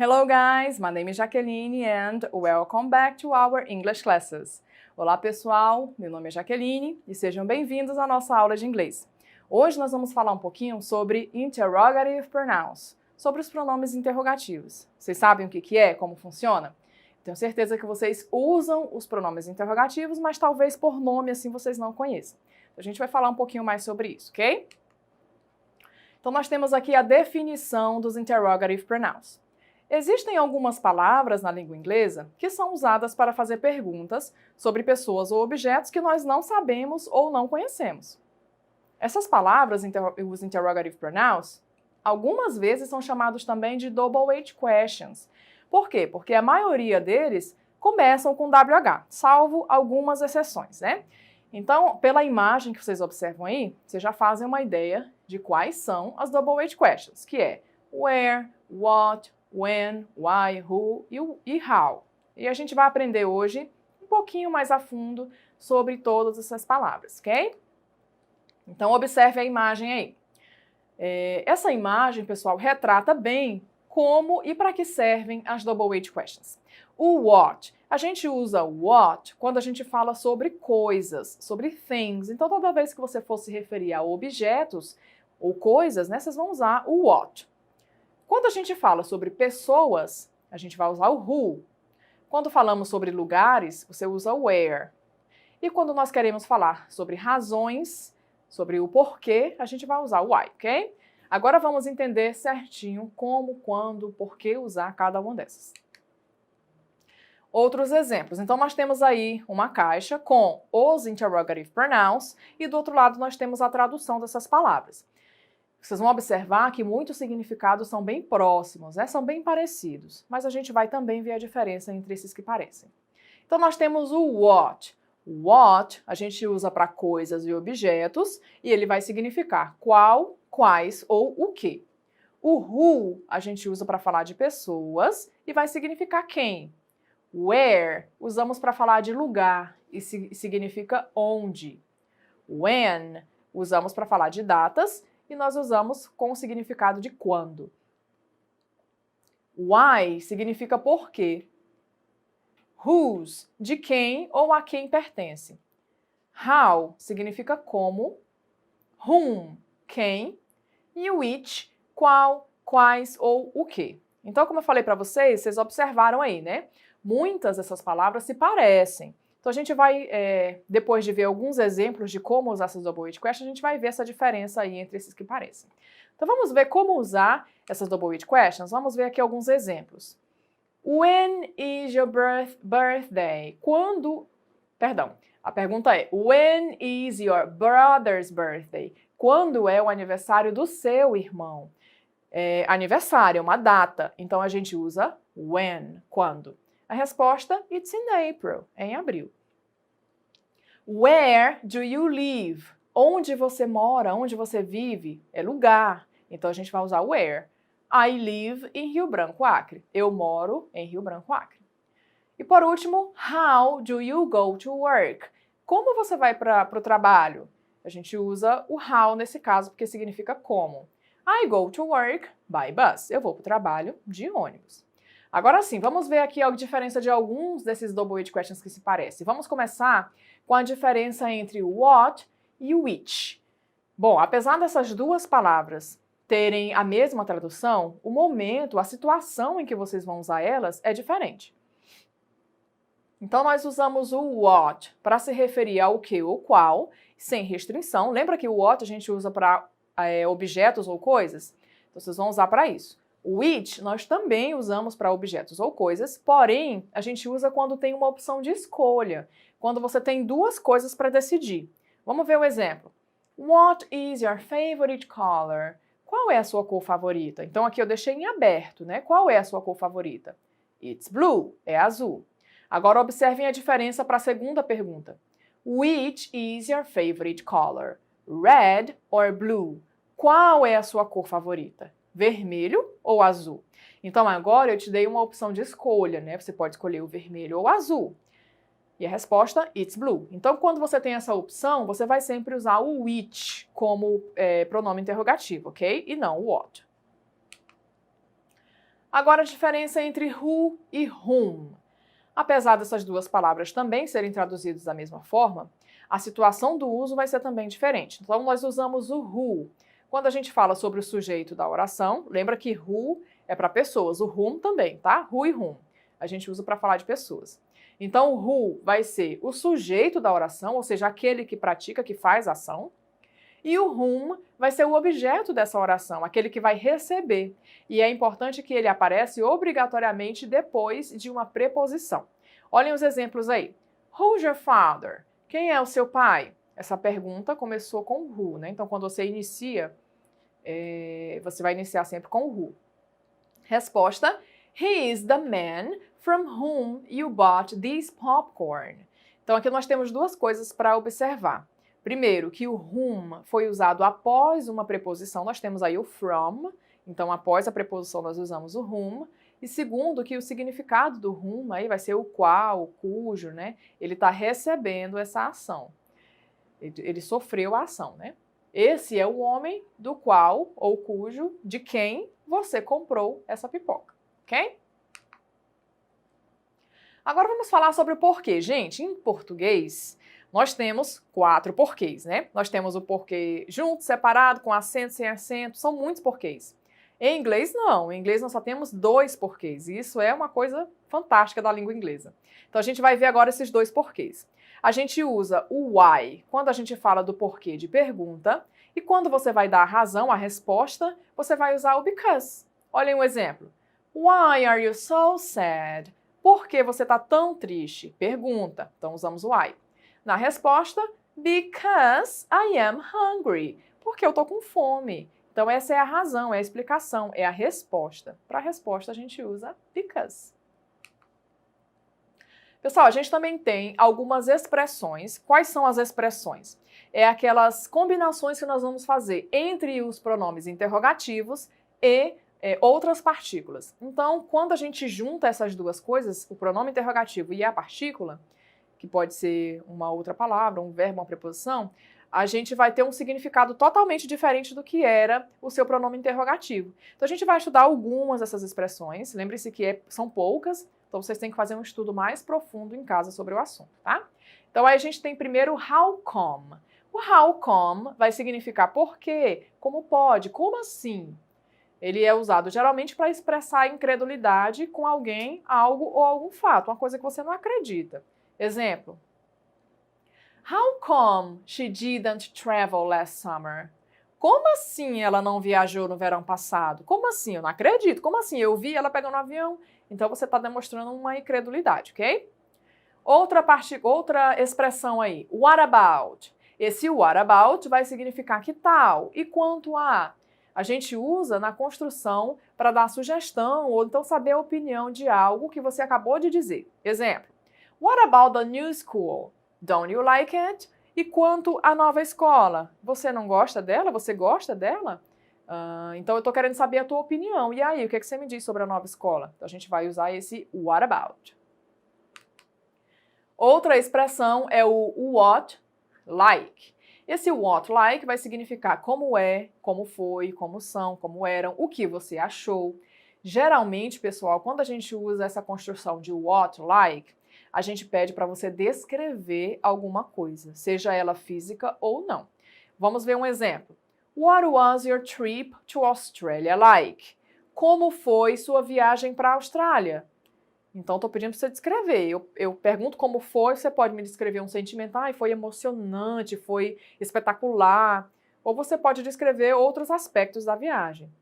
Hello guys, my name is Jaqueline and welcome back to our English classes. Olá pessoal, meu nome é Jaqueline e sejam bem-vindos à nossa aula de inglês. Hoje nós vamos falar um pouquinho sobre interrogative pronouns, sobre os pronomes interrogativos. Vocês sabem o que é, como funciona? Tenho certeza que vocês usam os pronomes interrogativos, mas talvez por nome assim vocês não conheçam. A gente vai falar um pouquinho mais sobre isso, ok? Então nós temos aqui a definição dos interrogative pronouns. Existem algumas palavras na língua inglesa que são usadas para fazer perguntas sobre pessoas ou objetos que nós não sabemos ou não conhecemos. Essas palavras, os interrogative pronouns, algumas vezes são chamados também de double H questions. Por quê? Porque a maioria deles começam com WH, salvo algumas exceções, né? Então, pela imagem que vocês observam aí, vocês já fazem uma ideia de quais são as double H questions, que é where, what, when, why, who e how. E a gente vai aprender hoje um pouquinho mais a fundo sobre todas essas palavras, ok? Então, observe a imagem aí. Essa imagem, pessoal, retrata bem como e para que servem as double H questions. O what, a gente usa what quando a gente fala sobre coisas, sobre things. Então, toda vez que você for se referir a objetos ou coisas, né, vocês vão usar o what. Quando a gente fala sobre pessoas, a gente vai usar o who. Quando falamos sobre lugares, você usa o where. E quando nós queremos falar sobre razões, sobre o porquê, a gente vai usar o why, ok? Agora vamos entender certinho como, quando, por que usar cada uma dessas. Outros exemplos. Então, nós temos aí uma caixa com os interrogative pronouns e do outro lado nós temos a tradução dessas palavras. Vocês vão observar que muitos significados são bem próximos, né? São bem parecidos, mas a gente vai também ver a diferença entre esses que parecem. Então, nós temos o what. O what a gente usa para coisas e objetos e ele vai significar qual, quais ou o que. O who a gente usa para falar de pessoas e vai significar quem. Where usamos para falar de lugar e significa onde. When usamos para falar de datas e nós usamos com o significado de quando. Why significa por quê. Whose, de quem ou a quem pertence. How significa como. Whom, quem. E which, qual, quais ou o que. Então, como eu falei para vocês, vocês observaram aí, né? Muitas dessas palavras se parecem. Então, a gente vai, depois de ver alguns exemplos de como usar essas double H questions, a gente vai ver essa diferença aí entre esses que parecem. Então, vamos ver como usar essas double H questions. Vamos ver aqui alguns exemplos. When is your birthday? A pergunta é, when is your brother's birthday? Quando é o aniversário do seu irmão? Aniversário é uma data, então a gente usa when, quando. A resposta, it's in April, é em abril. Where do you live? Onde você mora, onde você vive, é lugar. Então a gente vai usar where. I live in Rio Branco, Acre. Eu moro em Rio Branco, Acre. E por último, how do you go to work? Como você vai para o trabalho? A gente usa o how nesse caso porque significa como. I go to work by bus. Eu vou para o trabalho de ônibus. Agora sim, vamos ver aqui a diferença de alguns desses double H questions que se parecem. Vamos começar com a diferença entre o what e o which. Bom, apesar dessas duas palavras terem a mesma tradução, o momento, a situação em que vocês vão usar elas é diferente. Então, nós usamos o what para se referir ao que ou qual, sem restrição. Lembra que o what a gente usa para objetos ou coisas? Então, vocês vão usar para isso. O which nós também usamos para objetos ou coisas, porém, a gente usa quando tem uma opção de escolha, quando você tem duas coisas para decidir. Vamos ver o exemplo. What is your favorite color? Qual é a sua cor favorita? Então, aqui eu deixei em aberto, né? Qual é a sua cor favorita? It's blue, é azul. Agora, observem a diferença para a segunda pergunta. Which is your favorite color? Red or blue? Qual é a sua cor favorita? Vermelho ou azul? Então, agora eu te dei uma opção de escolha, né? Você pode escolher o vermelho ou o azul. E a resposta, it's blue. Então, quando você tem essa opção, você vai sempre usar o which como pronome interrogativo, ok? E não o what. Agora a diferença entre who e whom. Apesar dessas duas palavras também serem traduzidas da mesma forma, a situação do uso vai ser também diferente. Então, nós usamos o who. Quando a gente fala sobre o sujeito da oração, lembra que who é para pessoas, o whom também, tá? Who e whom. A gente usa para falar de pessoas. Então, o who vai ser o sujeito da oração, ou seja, aquele que pratica, que faz a ação. E o whom vai ser o objeto dessa oração, aquele que vai receber. E é importante que ele apareça obrigatoriamente depois de uma preposição. Olhem os exemplos aí. Who's your father? Quem é o seu pai? Essa pergunta começou com who, né? Então, quando você inicia, você vai iniciar sempre com who. Resposta: He is the man from whom you bought this popcorn. Então, aqui nós temos duas coisas para observar. Primeiro, que o whom foi usado após uma preposição, nós temos aí o from, então após a preposição nós usamos o whom. E segundo, que o significado do whom aí vai ser o qual, o cujo, né? Ele está recebendo essa ação. Ele sofreu a ação, né? Esse é o homem do qual ou cujo, de quem você comprou essa pipoca, ok? Agora vamos falar sobre o porquê. Gente, em português, nós temos 4 porquês, né? Nós temos o porquê junto, separado, com acento, sem acento, são muitos porquês. Em inglês, não. Em inglês, nós só temos 2 porquês. E isso é uma coisa fantástica da língua inglesa. Então, a gente vai ver agora esses 2 porquês. A gente usa o why quando a gente fala do porquê de pergunta. E quando você vai dar a razão, a resposta, você vai usar o because. Olhem um exemplo. Why are you so sad? Por que você está tão triste? Pergunta. Então, usamos o why. Na resposta, because I am hungry. Porque eu estou com fome. Então, essa é a razão, é a explicação, é a resposta. Para a resposta, a gente usa because. Pessoal, a gente também tem algumas expressões. Quais são as expressões? É aquelas combinações que nós vamos fazer entre os pronomes interrogativos e outras partículas. Então, quando a gente junta essas duas coisas, o pronome interrogativo e a partícula, que pode ser uma outra palavra, um verbo, uma preposição, a gente vai ter um significado totalmente diferente do que era o seu pronome interrogativo. Então, a gente vai estudar algumas dessas expressões. Lembre-se que são poucas, então vocês têm que fazer um estudo mais profundo em casa sobre o assunto, tá? Então, aí a gente tem primeiro how come. O how come vai significar por quê, como pode, como assim. Ele é usado geralmente para expressar incredulidade com alguém, algo ou algum fato, uma coisa que você não acredita. Exemplo. How come she didn't travel last summer? Como assim ela não viajou no verão passado? Como assim? Eu não acredito. Como assim? Eu vi ela pegando um avião. Então você está demonstrando uma incredulidade, ok? Outra expressão aí. What about? Esse what about vai significar que tal? E quanto a? A gente usa na construção para dar sugestão ou então saber a opinião de algo que você acabou de dizer. Exemplo. What about the new school? Don't you like it? E quanto à nova escola? Você não gosta dela? Você gosta dela? Então eu estou querendo saber a tua opinião. E aí, o que você me diz sobre a nova escola? Então a gente vai usar esse what about. Outra expressão é o what like. Esse what like vai significar como é, como foi, como são, como eram, o que você achou. Geralmente, pessoal, quando a gente usa essa construção de what like, a gente pede para você descrever alguma coisa, seja ela física ou não. Vamos ver um exemplo. What was your trip to Australia like? Como foi sua viagem para a Austrália? Então, estou pedindo para você descrever. Eu pergunto como foi, você pode me descrever um sentimento. Foi emocionante, foi espetacular. Ou você pode descrever outros aspectos da viagem.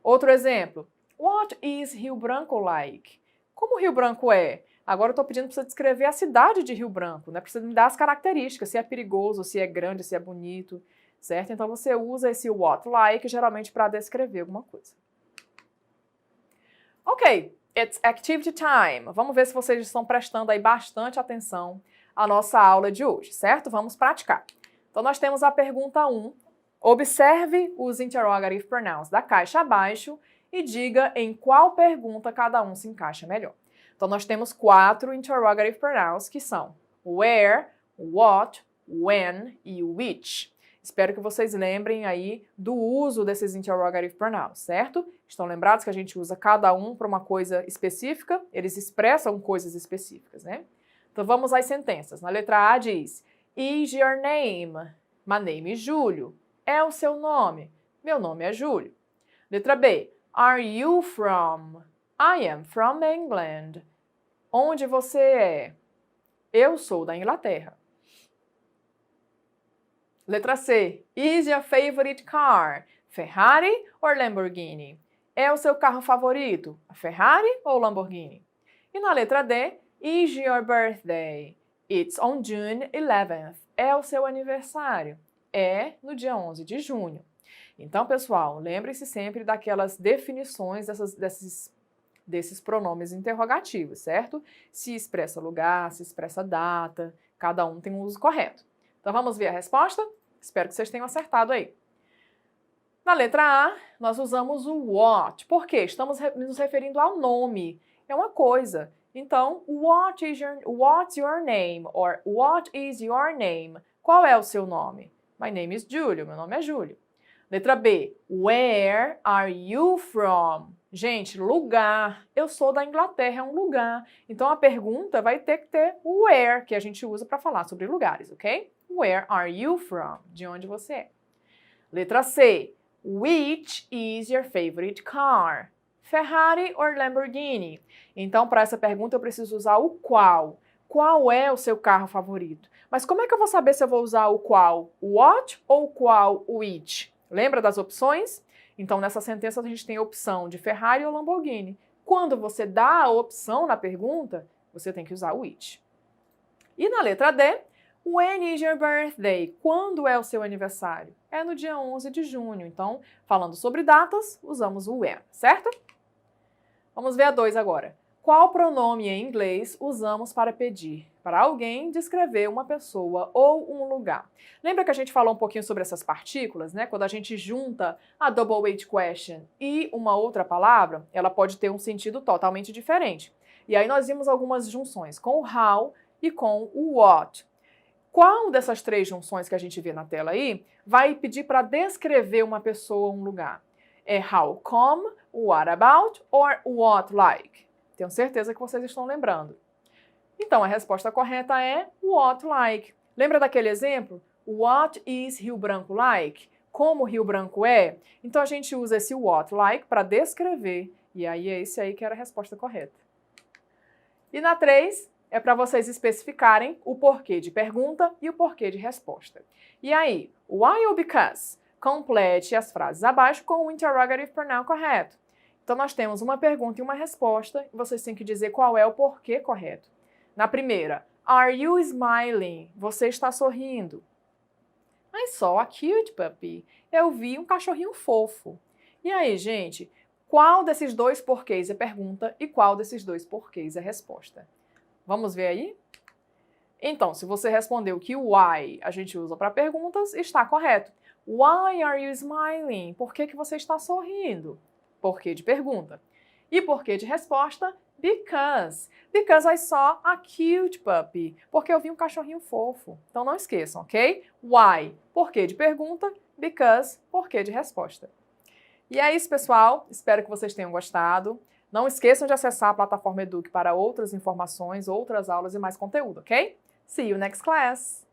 Outro exemplo. What is Rio Branco like? Como Rio Branco é? Agora eu estou pedindo para você descrever a cidade de Rio Branco, né? Para você me dar as características, se é perigoso, se é grande, se é bonito, certo? Então você usa esse what like geralmente para descrever alguma coisa. Ok, it's activity time. Vamos ver se vocês estão prestando aí bastante atenção à nossa aula de hoje, certo? Vamos praticar. Então nós temos a pergunta 1. Observe os interrogative pronouns da caixa abaixo e diga em qual pergunta cada um se encaixa melhor. Então, nós temos 4 interrogative pronouns que são where, what, when e which. Espero que vocês lembrem aí do uso desses interrogative pronouns, certo? Estão lembrados que a gente usa cada um para uma coisa específica? Eles expressam coisas específicas, né? Então vamos às sentenças. Na letra A diz: Is your name? My name is Júlio. É o seu nome? Meu nome é Júlio. Letra B. Are you from? I am from England. Onde você é? Eu sou da Inglaterra. Letra C. Is your favorite car? Ferrari or Lamborghini? É o seu carro favorito? A Ferrari ou Lamborghini? E na letra D. Is your birthday? It's on June 11th. É o seu aniversário? É no dia 11 de junho. Então, pessoal, lembre-se sempre daquelas definições desses pronomes interrogativos, certo? Se expressa lugar, se expressa data, cada um tem um uso correto. Então, vamos ver a resposta? Espero que vocês tenham acertado aí. Na letra A, nós usamos o what. Por quê? Estamos nos referindo ao nome. É uma coisa. Então, what's your name? Or what is your name? Qual é o seu nome? My name is Júlio. Meu nome é Júlio. Letra B. Where are you from? Gente, lugar. Eu sou da Inglaterra, é um lugar. Então, a pergunta vai ter que ter o where, que a gente usa para falar sobre lugares, ok? Where are you from? De onde você é? Letra C. Which is your favorite car? Ferrari or Lamborghini? Então, para essa pergunta, eu preciso usar o qual. Qual é o seu carro favorito? Mas como é que eu vou saber se eu vou usar o qual? O what ou o qual? O which? Lembra das opções? Então, nessa sentença, a gente tem a opção de Ferrari ou Lamborghini. Quando você dá a opção na pergunta, você tem que usar o which. E na letra D, when is your birthday? Quando é o seu aniversário? É no dia 11 de junho. Então, falando sobre datas, usamos o when, certo? Vamos ver a 2 agora. Qual pronome em inglês usamos para pedir para alguém descrever uma pessoa ou um lugar? Lembra que a gente falou um pouquinho sobre essas partículas, né? Quando a gente junta a double H question e uma outra palavra, ela pode ter um sentido totalmente diferente. E aí nós vimos algumas junções com o how e com o what. Qual dessas 3 junções que a gente vê na tela aí vai pedir para descrever uma pessoa ou um lugar? É how come, what about or what like? Tenho certeza que vocês estão lembrando. Então, a resposta correta é what like. Lembra daquele exemplo? What is Rio Branco like? Como Rio Branco é? Então, a gente usa esse what like para descrever. E aí, é esse aí que era a resposta correta. E na 3, é para vocês especificarem o porquê de pergunta e o porquê de resposta. E aí, why ou because? Complete as frases abaixo com o interrogative pronoun correto. Então, nós temos uma pergunta e uma resposta, e vocês têm que dizer qual é o porquê correto. Na primeira, are you smiling? Você está sorrindo. I saw a cute puppy. Eu vi um cachorrinho fofo. E aí, gente, qual desses 2 porquês é pergunta e qual desses 2 porquês é resposta? Vamos ver aí? Então, se você respondeu que o why a gente usa para perguntas, está correto. Why are you smiling? Por que você está sorrindo? Porquê de pergunta. E porquê de resposta? Because. Because I saw a cute puppy. Porque eu vi um cachorrinho fofo. Então não esqueçam, ok? Why? Porquê de pergunta. Because. Porquê de resposta. E é isso, pessoal. Espero que vocês tenham gostado. Não esqueçam de acessar a plataforma Eduque para outras informações, outras aulas e mais conteúdo, ok? See you next class!